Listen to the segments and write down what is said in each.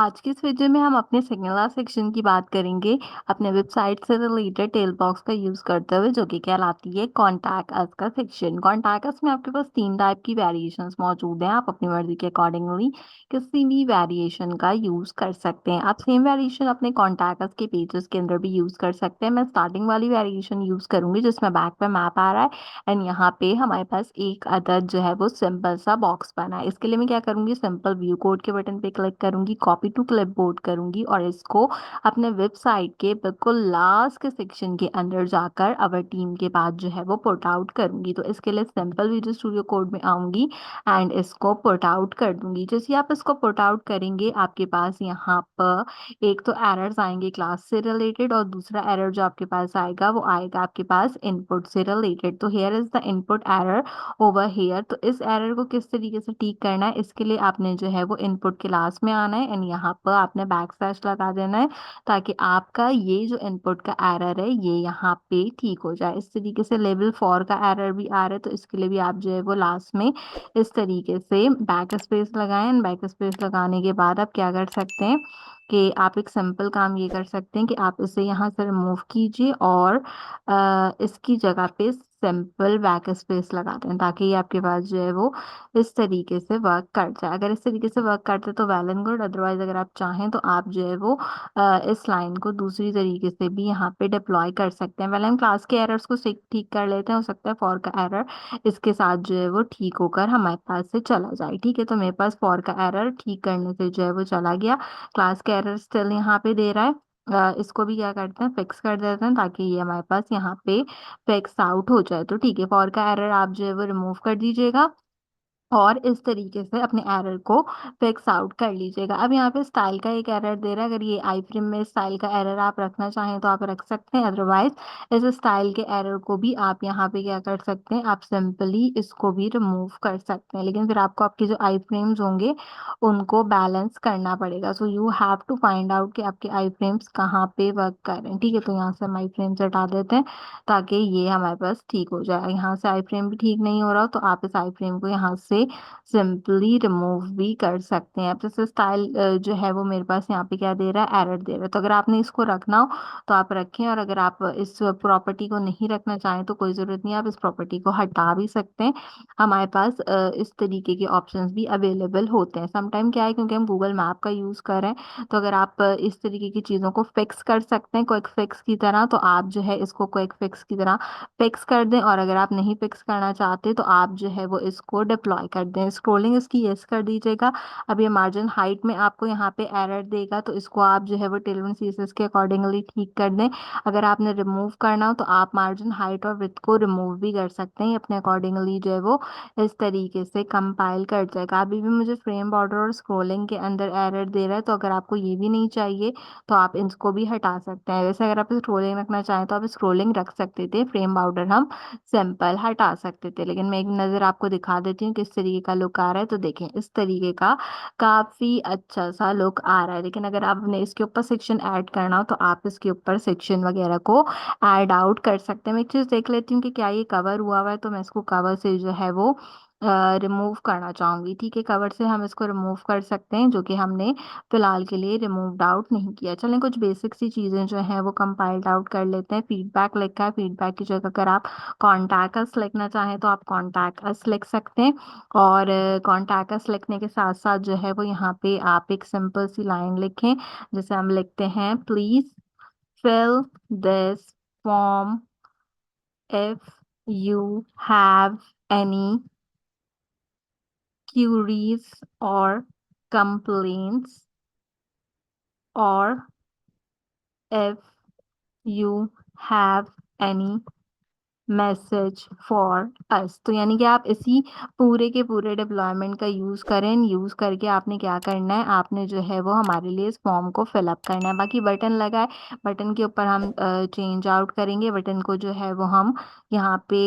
आज की इस वीडियो में हम अपने सिग्नल सेक्शन की बात करेंगे अपने वेबसाइट से रिलेटेड टेल बॉक्स का यूज करते हुए, जो कि कहलाती है कॉन्टैक्ट अस का सेक्शन। कॉन्टैक्ट अस में आपके पास तीन टाइप की वेरिएशंस मौजूद हैं। आप अपनी मर्जी के अकॉर्डिंगली किसी भी वेरिएशन का यूज कर सकते हैं। आप सेम वेरिएशन अपने कॉन्टैक्ट अस के पेजेस के अंदर भी यूज कर सकते हैं। मैं स्टार्टिंग वाली वेरिएशन यूज करूंगी जिसमें बैक पे मैप आ रहा है एंड यहाँ पे हमारे पास एक अदद जो है वो सिंपल सा बॉक्स बना है। इसके लिए मैं क्या करूंगी, सिंपल व्यू कोड के बटन पे क्लिक करूंगी, कॉपी टू क्लिपबोर्ड करूंगी और इसको अपने वेबसाइट के बिल्कुल लास्ट के सेक्शन के अंदर जाकर अवर टीम के बाद जो है वो पुट आउट करूंगी। तो इसके लिए सिंपल विजुअल स्टूडियो कोड में आऊंगी एंड इसको पुट आउट कर दूंगी। जैसे ही आप इसको पुट आउट करेंगे आपके पास यहाँ पर एक तो एरर्स आएंगे क्लास से रिलेटेड, और दूसरा एरर जो आपके पास आएगा वो आएगा आपके पास इनपुट से रिलेटेड। तो here is the input error over here. तो इस एरर को किस तरीके से ठीक करना है, इसके लिए आपने जो है वो इनपुट क्लास में आना है एंड यहाँ पर आपने बैक स्लैश लगा देना है ताकि आपका ये जो इनपुट का एरर है ये यहाँ पे ठीक हो जाए। इस तरीके से लेवल 4 का एरर भी आ रहा है, तो इसके लिए भी आप जो है वो लास्ट में इस तरीके से बैक स्पेस लगाएं एंड बैक स्पेस लगाने के बाद आप क्या कर सकते हैं कि आप एक सिंपल काम ये कर सकते हैं कि आप इसे यहाँ से रिमूव कीजिए और इसकी जगह पे सिंपल बैक स्पेस लगा दें ताकि ये आपके पास जो है वो इस तरीके से वर्क कर जाए। अगर इस तरीके से वर्क करते तो वेल एंड गुड, अदरवाइज अगर आप चाहें तो आप जो है वो इस लाइन को दूसरी तरीके से भी यहाँ पे डिप्लॉय कर सकते हैं। वेल हम क्लास के एरर्स को ठीक कर लेते हैं, हो सकता है फॉर का एरर इसके साथ जो है वो ठीक होकर हमारे पास से चला जाए। ठीक है, तो मेरे पास फॉर का एरर ठीक करने से जो है वो चला गया। क्लास का एरर स्टिल यहाँ पे दे रहा है। इसको भी क्या करते हैं, फिक्स कर देते हैं ताकि ये हमारे पास यहाँ पे फिक्स आउट हो जाए। तो ठीक है, फॉर का एरर आप जो है वो रिमूव कर दीजिएगा और इस तरीके से अपने एरर को फिक्स आउट कर लीजिएगा। अब यहाँ पे स्टाइल का एक एरर दे रहा है, अगर ये आई फ्रेम में स्टाइल का एरर आप रखना चाहें तो आप रख सकते हैं, अदरवाइज इस स्टाइल के एरर को भी आप यहाँ पे क्या कर सकते हैं, आप सिंपली इसको भी रिमूव कर सकते हैं। लेकिन फिर आपको आपके जो आई फ्रेम्स होंगे उनको बैलेंस करना पड़ेगा। So you have to find out कि आपके आई फ्रेम्स कहाँ पे वर्क कर रहे हैं। ठीक है, तो यहाँ से हम आई फ्रेम्स हटा देते हैं ताकि ये हमारे पास ठीक हो जाए। यहाँ से आई फ्रेम भी ठीक नहीं हो रहा तो आप इस आई फ्रेम को यहाँ से सिंपली रिमूव भी कर सकते हैं। अब जैसे स्टाइल जो है वो मेरे पास यहाँ पे क्या दे रहा है, एरर दे रहा है। तो अगर आपने इसको रखना हो तो आप रखें, और अगर आप इस प्रॉपर्टी को नहीं रखना चाहें तो कोई जरूरत नहीं, आप इस प्रॉपर्टी को हटा भी सकते हैं। हमारे पास इस तरीके के ऑप्शंस भी अवेलेबल होते हैं। समटाइम क्या है, क्योंकि हम गूगल मैप का यूज कर रहे हैं तो अगर आप इस तरीके की चीजों को फिक्स कर सकते हैं क्विक फिक्स की तरह, तो आप जो है इसको क्विक फिक्स की तरह फिक्स कर दें। और अगर आप नहीं फिक्स करना चाहते तो आप जो है वो इसको डिप्लॉय कर दें। स्क्रोलिंग इसकी यस कर दीजिएगा। अब ये मार्जिन हाइट में आपको यहाँ पे एरर देगा, तो इसको आप जो है वो टेलविन सीएसएस के अकॉर्डिंगली ठीक कर दें। अगर आपने रिमूव करना हो तो आप मार्जिन हाइट और विड्थ को रिमूव भी कर सकते हैं, अपने अकॉर्डिंगली जो है वो इस तरीके से कंपाइल कर जाएगा। अभी भी मुझे फ्रेम बॉर्डर और स्क्रोलिंग के अंदर एरर दे रहा है, तो अगर आपको ये भी नहीं चाहिए तो आप इसको भी हटा सकते हैं। वैसे अगर आप स्क्रोलिंग रखना चाहें तो आप स्क्रोलिंग रख सकते थे, फ्रेम बॉर्डर हम सिंपल हटा सकते थे। लेकिन मैं एक नज़र आपको दिखा देती हूँ किस तरीके का लुक आ रहा है। तो देखें, इस तरीके का काफी अच्छा सा लुक आ रहा है। लेकिन अगर आपने इसके ऊपर सेक्शन ऐड करना हो तो आप इसके ऊपर सेक्शन वगैरह को ऐड आउट कर सकते हैं। मैं एक चीज देख लेती हूँ कि क्या ये कवर हुआ हुआ है, तो मैं इसको कवर से जो है वो रिमूव करना चाहूंगी। ठीक है, कवर से हम इसको रिमूव कर सकते हैं, जो कि हमने फिलहाल के लिए रिमूव्ड आउट नहीं किया। चलें कुछ बेसिक सी चीजें जो हैं वो कंपाइल्ड आउट कर लेते हैं। फीडबैक लिखा है, फीडबैक की जगह अगर आप कॉन्टैक्ट अस लिखना चाहें तो आप कॉन्टैक्ट अस लिख सकते हैं। और कॉन्टैक्ट अस लिखने के साथ साथ जो है वो यहाँ पे आप एक सिंपल सी लाइन लिखें, जैसे हम लिखते हैं, please fill this form if you have any queries or complaints, or if you have any message for us. तो यानी कि आप इसी पूरे के पूरे डिप्लॉयमेंट का यूज करें। यूज करके आपने क्या करना है, आपने जो है वो हमारे लिए इस फॉर्म को फिलअप करना है। बाकी बटन लगा है, बटन के ऊपर हम चेंज आउट करेंगे। बटन को जो है वो हम यहाँ पे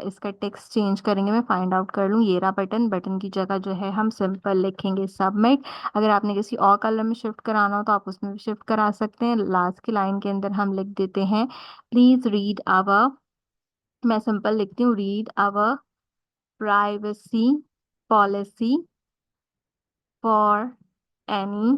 इसका टेक्स्ट चेंज करेंगे। मैं फाइंड आउट कर लूँ, ये रहा बटन। बटन की जगह जो है हम सिंपल लिखेंगे सबमिट। अगर आपने किसी और कलर में शिफ्ट कराना हो तो आप उसमें भी शिफ्ट करा सकते हैं। लास्ट की लाइन के अंदर हम लिख देते हैं, प्लीज रीड आवर, मैं सिंपल लिखती हूँ, read our privacy policy for any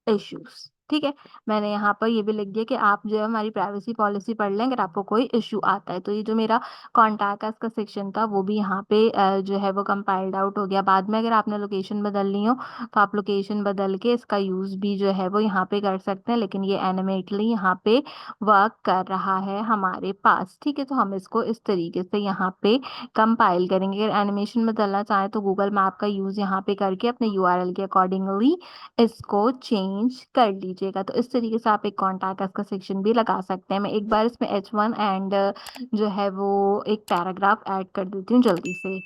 issues. ठीक है, मैंने यहाँ पर ये भी लिख दिया कि आप जो है हमारी प्राइवेसी पॉलिसी पढ़ लें अगर आपको कोई इश्यू आता है। तो ये जो मेरा कॉन्टैक्ट का सेक्शन था वो भी यहाँ पे जो है वो कंपाइल्ड आउट हो गया। बाद में अगर आपने लोकेशन बदलनी हो तो आप लोकेशन बदल के इसका यूज भी जो है वो यहाँ पे कर सकते हैं, लेकिन ये एनिमेटली यहाँ पे वर्क कर रहा है हमारे पास। ठीक है, तो हम इसको इस तरीके से यहाँ पे कंपाइल करेंगे। अगर एनिमेशन बदलना चाहें तो गूगल मैप का यूज यहाँ पे करके अपने यूआरएल के अकॉर्डिंगली इसको चेंज कर लीजिएगा। तो इस तरीके से आप एक कॉन्टैक्ट का सेक्शन भी लगा सकते हैं। मैं एक बार इसमें H1 एंड जो है वो एक पैराग्राफ ऐड कर देती हूँ जल्दी से।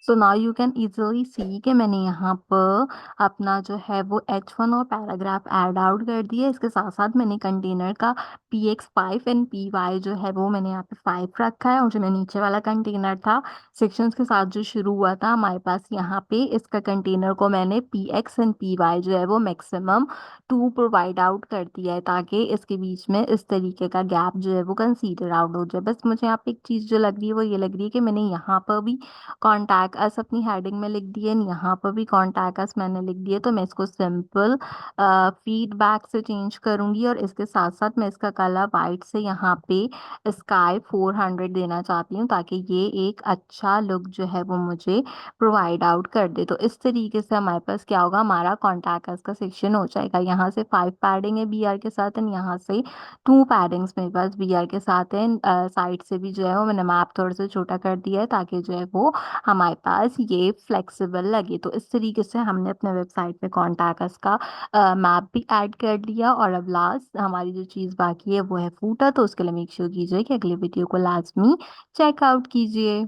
So now you can easily सी कि मैंने यहाँ पर अपना जो है वो H1 और पैराग्राफ ऐड आउट कर दिया। इसके साथ साथ मैंने कंटेनर का PX5 एंड PY जो है वो मैंने यहाँ पे 5 रखा है, और जो मेरे नीचे वाला कंटेनर था सेक्शंस के साथ जो शुरू हुआ था हमारे पास यहाँ पे इसका कंटेनर को मैंने PX एंड PY जो है वो मैक्सिमम 2 प्रोवाइड आउट कर दिया है, ताकि इसके बीच में इस तरीके का गैप जो है वो कंसीडर आउट हो जाए। बस मुझे यहाँ पे एक चीज़ जो लग रही है वो ये लग रही है कि मैंने यहाँ पर भी कॉन्टैक्ट अस अपनी हेडिंग में लिख दिए, यहाँ पर भी कॉन्टैक्ट अस मैंने लिख दिए। तो मैं इसको सिंपल फीडबैक से चेंज करूंगी, और इसके साथ साथ मैं इसका कलर वाइट से यहाँ पे स्काई 400 देना चाहती हूँ, ताकि ये एक अच्छा लुक जो है वो मुझे प्रोवाइड आउट कर दे। तो इस तरीके से हमारे पास क्या होगा, हमारा कॉन्टैक्ट का सेक्शन हो जाएगा। यहाँ से 5 पैडिंग है BR के साथ, एंड यहाँ से 2 पैडिंग्स मेरे पास BR के साथ है। साइड से भी जो है वो मैंने मैप थोड़ा सा छोटा कर दिया है, ताकि जो है वो हमारे पास ये फ्लेक्सिबल लगे। तो इस तरीके से हमने अपने वेबसाइट पे कॉन्टैक्ट का मैप भी ऐड कर लिया। और अब लास्ट हमारी जो चीज़ बाकी है वो है फूटर। तो उसके लिए मेक श्योर कीजिए कि अगले वीडियो को लाजमी चेकआउट कीजिए।